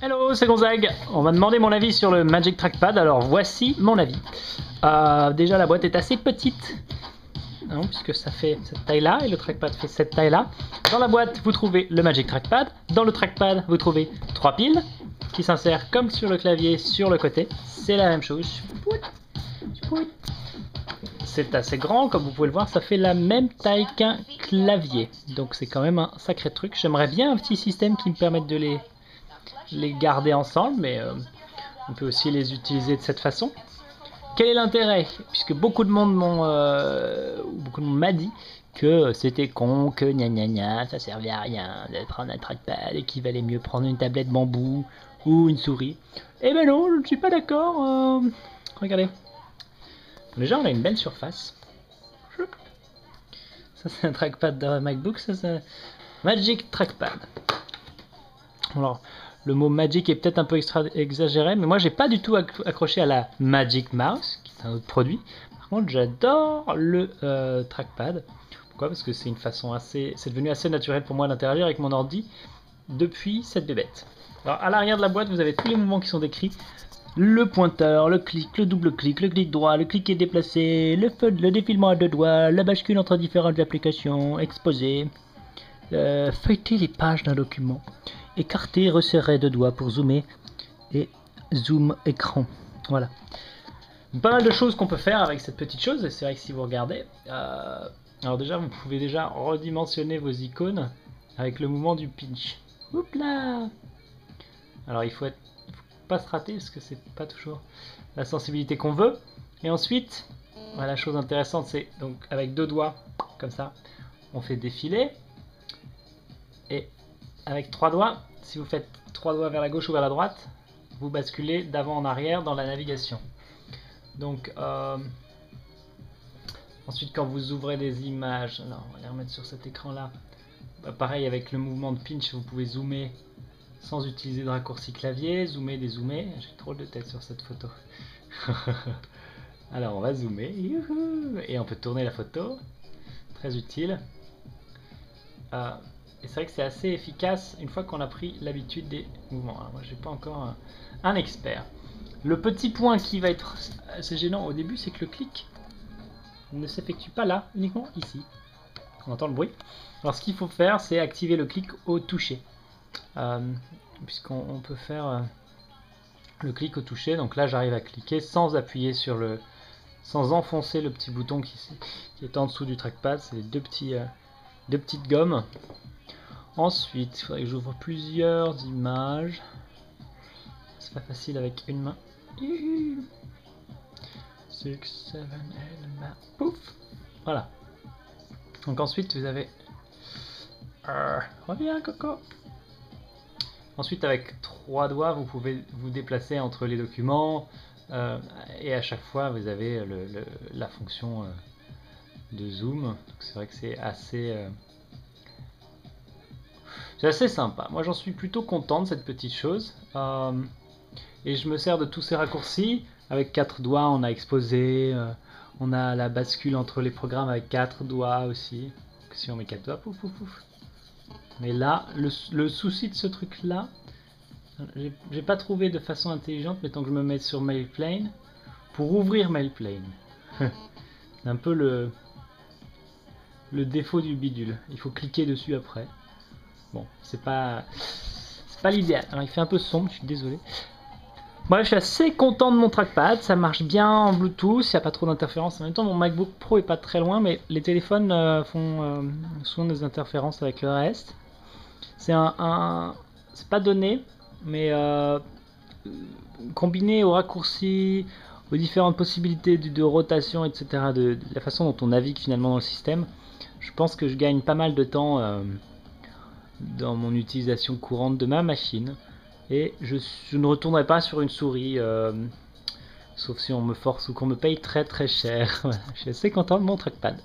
Hello, c'est Gonzague. On m'a demandé mon avis sur le Magic Trackpad, alors voici mon avis. Déjà la boîte est assez petite, hein, puisque ça fait cette taille-là, et le trackpad fait cette taille-là. Dans la boîte, vous trouvez le Magic Trackpad. Dans le trackpad, vous trouvez 3 piles, qui s'insèrent comme sur le clavier sur le côté. C'est la même chose. C'est assez grand, comme vous pouvez le voir, ça fait la même taille qu'un clavier. Donc c'est quand même un sacré truc. J'aimerais bien un petit système qui me permette de les garder ensemble, mais on peut aussi les utiliser de cette façon. Quel est l'intérêt? Puisque beaucoup de monde m'a dit que c'était con, que gna gna gna, ça servait à rien de prendre un trackpad et qu'il valait mieux prendre une tablette bambou ou une souris. Eh ben non, je ne suis pas d'accord. Regardez. Déjà, on a une belle surface. Ça, c'est un trackpad de MacBook, ça, c'est un Magic Trackpad. Alors, le mot Magic est peut-être un peu exagéré, mais moi, j'ai pas du tout accroché à la Magic Mouse, qui est un autre produit. Par contre, j'adore le trackpad. Pourquoi? Parce que c'est une façon c'est devenu assez naturel pour moi d'interagir avec mon ordi depuis cette bébête. Alors, à l'arrière de la boîte, vous avez tous les mouvements qui sont décrits. Le pointeur, le clic, le double clic, le clic droit, le clic est déplacé, le défilement à deux doigts, la bascule entre différentes applications, exposer, feuilleter les pages d'un document, écarter, resserrer deux doigts pour zoomer et zoom écran. Voilà. Pas mal de choses qu'on peut faire avec cette petite chose, et c'est vrai que si vous regardez, alors déjà vous pouvez déjà redimensionner vos icônes avec le mouvement du pinch. Oups là. Alors il faut pas se rater parce que c'est pas toujours la sensibilité qu'on veut. Et ensuite, voilà, la chose intéressante, c'est donc avec deux doigts comme ça, on fait défiler. Et avec trois doigts, si vous faites trois doigts vers la gauche ou vers la droite, vous basculez d'avant en arrière dans la navigation. Donc ensuite, quand vous ouvrez des images, alors on va les remettre sur cet écran là. Pareil, avec le mouvement de pinch, vous pouvez zoomer sans utiliser de raccourci clavier, zoomer, dézoomer. J'ai trop de tête sur cette photo. Alors on va zoomer, et on peut tourner la photo, très utile. Et c'est vrai que c'est assez efficace une fois qu'on a pris l'habitude des mouvements. Alors moi je suis pas encore un expert. Le petit point qui va être assez gênant au début, c'est que le clic ne s'effectue pas là, uniquement ici. On entend le bruit. Alors ce qu'il faut faire, c'est activer le clic au toucher. Puisqu'on peut faire le clic au toucher. Donc là j'arrive à cliquer sans appuyer sur sans enfoncer le petit bouton qui est en dessous du trackpad. C'est deux petites gommes. Ensuite, il faudrait que j'ouvre plusieurs images. C'est pas facile avec une main. 6, 7, 8, pouf. Voilà. Donc ensuite vous avez reviens Coco. Ensuite, avec trois doigts, vous pouvez vous déplacer entre les documents, et à chaque fois vous avez la fonction de zoom. C'est vrai que c'est assez sympa. Moi j'en suis plutôt content de cette petite chose, et je me sers de tous ces raccourcis. Avec 4 doigts on a exposé, on a la bascule entre les programmes avec 4 doigts aussi. Donc, si on met 4 doigts, pouf pouf pouf. Mais là, le souci de ce truc là, j'ai pas trouvé de façon intelligente, mettons que je me mette sur MailPlane, pour ouvrir MailPlane. C'est un peu le défaut du bidule, il faut cliquer dessus après. Bon, c'est pas l'idéal. Alors il fait un peu sombre, je suis désolé. Bref, je suis assez content de mon trackpad, ça marche bien en Bluetooth, il n'y a pas trop d'interférences. En même temps, mon MacBook Pro est pas très loin, mais les téléphones font souvent des interférences avec le reste. C'est c'est pas donné, mais combiné aux raccourcis, aux différentes possibilités de rotation, etc., de la façon dont on navigue finalement dans le système, je pense que je gagne pas mal de temps dans mon utilisation courante de ma machine. Et je ne retournerai pas sur une souris, sauf si on me force ou qu'on me paye très très cher. Je suis assez content de mon trackpad.